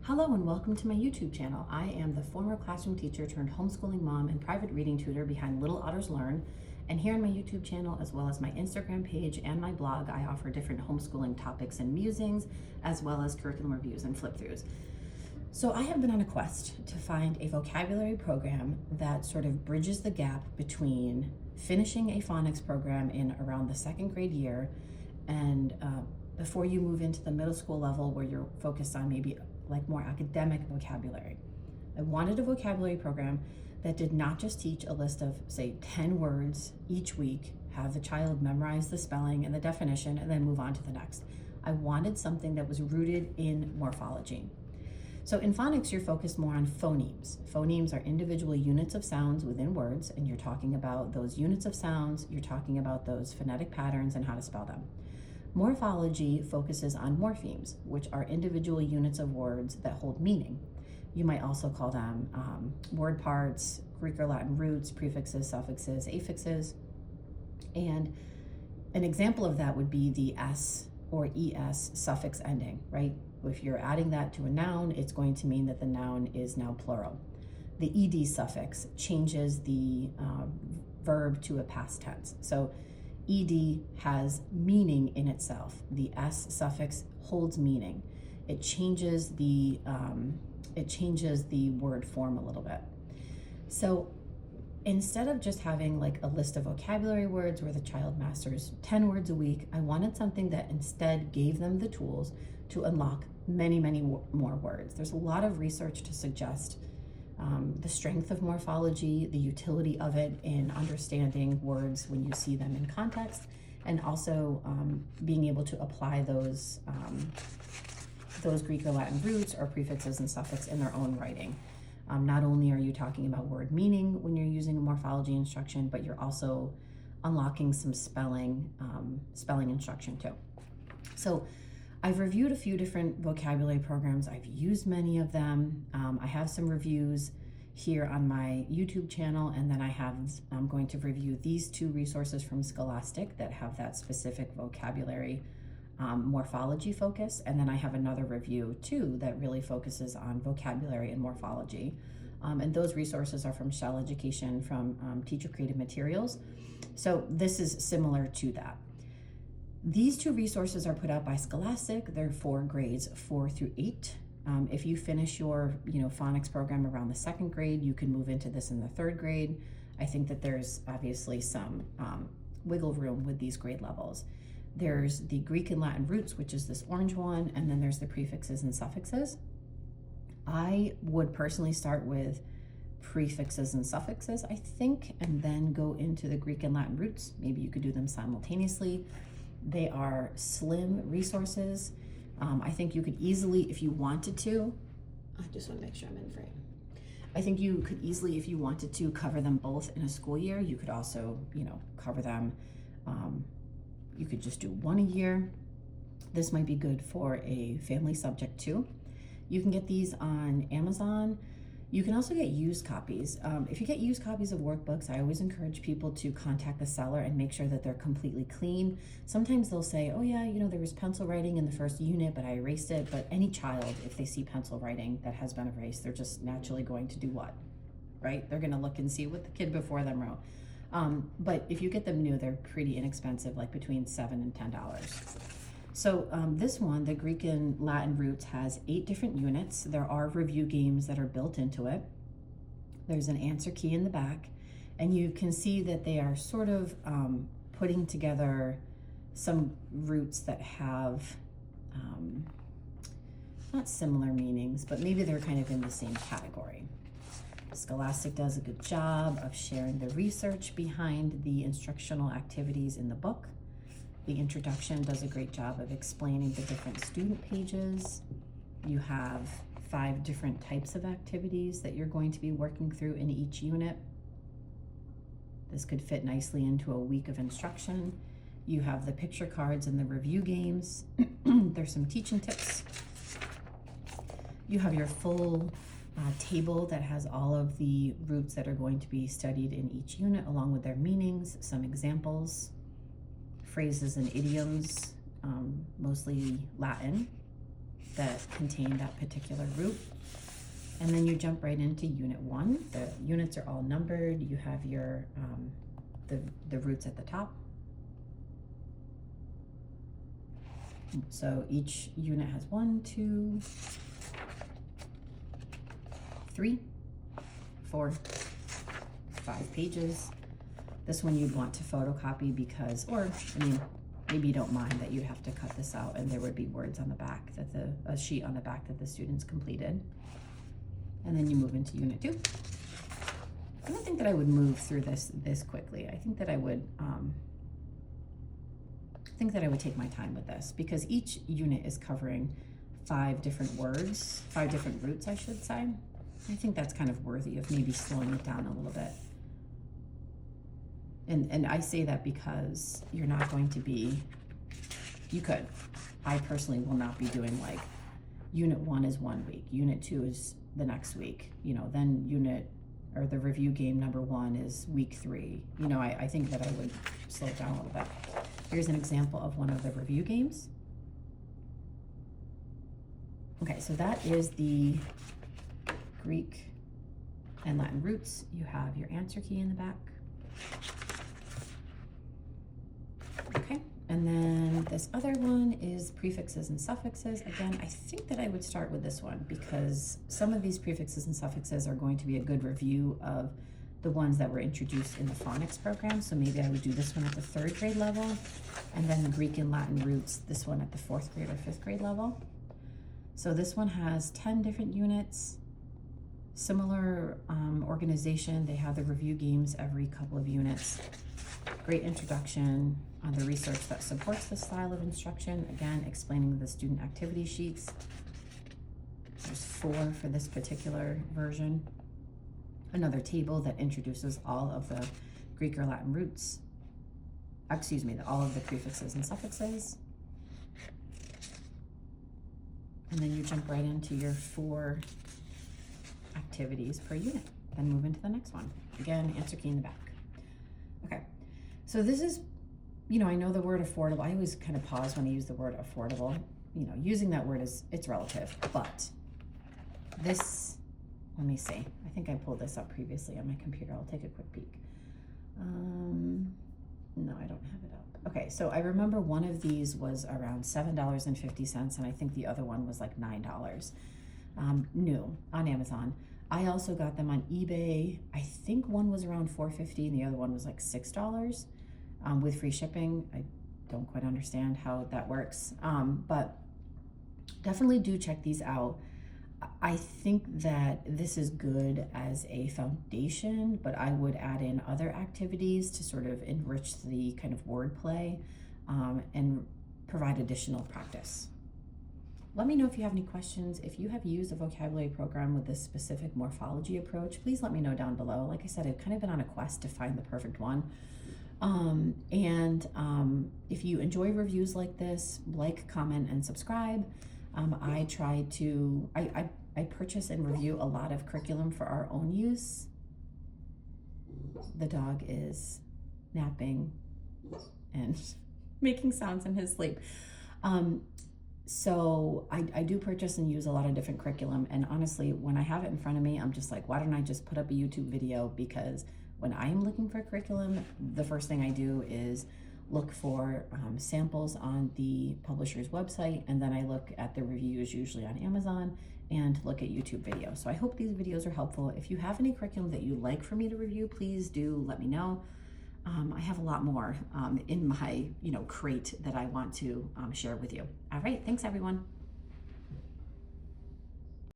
Hello and welcome to my YouTube channel. I am the former classroom teacher turned homeschooling mom and private reading tutor behind Little Otters Learn. And here on my YouTube channel, as well as my Instagram page and my blog, I offer different homeschooling topics and musings, as well as curriculum reviews and flip-throughs. So I have been on a quest to find a vocabulary program that sort of bridges the gap between finishing a phonics program in around the second grade year and before you move into the middle school level where you're focused on maybe like more academic vocabulary. I wanted a vocabulary program that did not just teach a list of, say, 10 words each week, have the child memorize the spelling and the definition, and then move on to the next. I wanted something that was rooted in morphology. So in phonics, you're focused more on phonemes. Phonemes are individual units of sounds within words, and you're talking about those units of sounds, you're talking about those phonetic patterns and how to spell them. Morphology focuses on morphemes, which are individual units of words that hold meaning. You might also call them word parts, Greek or Latin roots, prefixes, suffixes, affixes. And an example of that would be the S or ES suffix ending, right? If you're adding that to a noun, it's going to mean that the noun is now plural. The ED suffix changes the verb to a past tense. So ED has meaning in itself. The S suffix holds meaning. It changes the word form a little bit. So instead of just having like a list of vocabulary words where the child masters 10 words a week, I wanted something that instead gave them the tools to unlock many more words. There's a lot of research to suggest the strength of morphology, the utility of it in understanding words when you see them in context, and also being able to apply those Greek or Latin roots or prefixes and suffix in their own writing. Not only are you talking about word meaning when you're using a morphology instruction, but you're also unlocking some spelling instruction too. So I've reviewed a few different vocabulary programs. I've used many of them. I have some reviews here on my YouTube channel, and then I'm going to review these two resources from Scholastic that have that specific vocabulary morphology focus. And then I have another review too that really focuses on vocabulary and morphology. And those resources are from Shell Education, from Teacher Created Materials. So this is similar to that. These two resources are put out by Scholastic. They're for grades 4 through 8. If you finish your phonics program around the second grade, you can move into this in the third grade. I think that there's obviously some wiggle room with these grade levels. There's the Greek and Latin roots, which is this orange one, and then there's the prefixes and suffixes. I would personally start with prefixes and suffixes, I think, and then go into the Greek and Latin roots. Maybe you could do them simultaneously. They are slim resources. I think you could easily, if you wanted to, I just want to make sure I'm in frame. I think you could easily, if you wanted to, cover them both in a school year. You could also, cover them. You could just do one a year. This might be good for a family subject too. You can get these on Amazon. You can also get used copies. If you get used copies of workbooks, I always encourage people to contact the seller and make sure that they're completely clean. Sometimes they'll say, oh yeah, there was pencil writing in the first unit, but I erased it. But any child, if they see pencil writing that has been erased, they're just naturally going to do what, right? They're gonna look and see what the kid before them wrote. But if you get them new, they're pretty inexpensive, like between $7 and $10. So this one, the Greek and Latin roots, has 8 different units. There are review games that are built into it. There's an answer key in the back, and you can see that they are sort of putting together some roots that have not similar meanings, but maybe they're kind of in the same category. Scholastic does a good job of sharing the research behind the instructional activities in the book. The introduction does a great job of explaining the different student pages. You have 5 different types of activities that you're going to be working through in each unit. This could fit nicely into a week of instruction. You have the picture cards and the review games. There's some teaching tips. You have your full table that has all of the roots that are going to be studied in each unit, along with their meanings, some examples, phrases and idioms, mostly Latin. that contain that particular root. And then you jump right into Unit 1. The units are all numbered. You have your the roots at the top. So each unit has 1, 2, 3, 4, 5 pages. This one you'd want to photocopy because, or I mean, maybe you don't mind that you'd have to cut this out and there would be words on the back, that a sheet on the back that the students completed. And then you move into Unit 2. I don't think that I would move through this quickly. I think that I would take my time with this because each unit is covering 5 different words, 5 different roots, I should say. I think that's kind of worthy of maybe slowing it down a little bit. And I say that because you're not going to be, you could. I personally will not be doing like Unit 1 is 1 week, Unit 2 is the next week, you know, then the review game number 1 is week 3. You know, I think that I would slow it down a little bit. Here's an example of one of the review games. Okay, so that is the Greek and Latin roots. You have your answer key in the back. Okay, and then this other one is prefixes and suffixes. Again, I think that I would start with this one because some of these prefixes and suffixes are going to be a good review of the ones that were introduced in the phonics program. So maybe I would do this one at the 3rd grade level, and then the Greek and Latin roots, this one at the 4th grade or 5th grade level. So this one has 10 different units, similar organization. They have the review games every couple of units. Great introduction on the research that supports the style of instruction. Again, explaining the student activity sheets. There's 4 for this particular version. Another table that introduces all of the Greek or Latin roots. Excuse me, all of the prefixes and suffixes. And then you jump right into your 4 activities per unit. Then move into the next one. Again, answer key in the back. Okay, so this is, you know, I know the word affordable. I always kind of pause when I use the word affordable. You know, using that word it's relative, but this, let me see. I think I pulled this up previously on my computer. I'll take a quick peek. No, I don't have it up. Okay, so I remember one of these was around $7.50, and I think the other one was like $9. New on Amazon. I also got them on eBay. I think one was around $4.50 and the other one was like $6 with free shipping. I don't quite understand how that works, but definitely do check these out. I think that this is good as a foundation, but I would add in other activities to sort of enrich the kind of wordplay and provide additional practice. Let me know if you have any questions. If you have used a vocabulary program with this specific morphology approach, please let me know down below. Like I said, I've kind of been on a quest to find the perfect one. If you enjoy reviews like this, like, comment, and subscribe. I purchase and review a lot of curriculum for our own use. The dog is napping and making sounds in his sleep. So I do purchase and use a lot of different curriculum, and honestly, when I have it in front of me, I'm just like, why don't I just put up a YouTube video? Because when I am looking for curriculum, the first thing I do is look for samples on the publisher's website, and then I look at the reviews, usually on Amazon, and look at YouTube videos. So I hope these videos are helpful. If you have any curriculum that you'd like for me to review, please do let me know. I have a lot more in my crate that I want to share with you. All right, thanks everyone.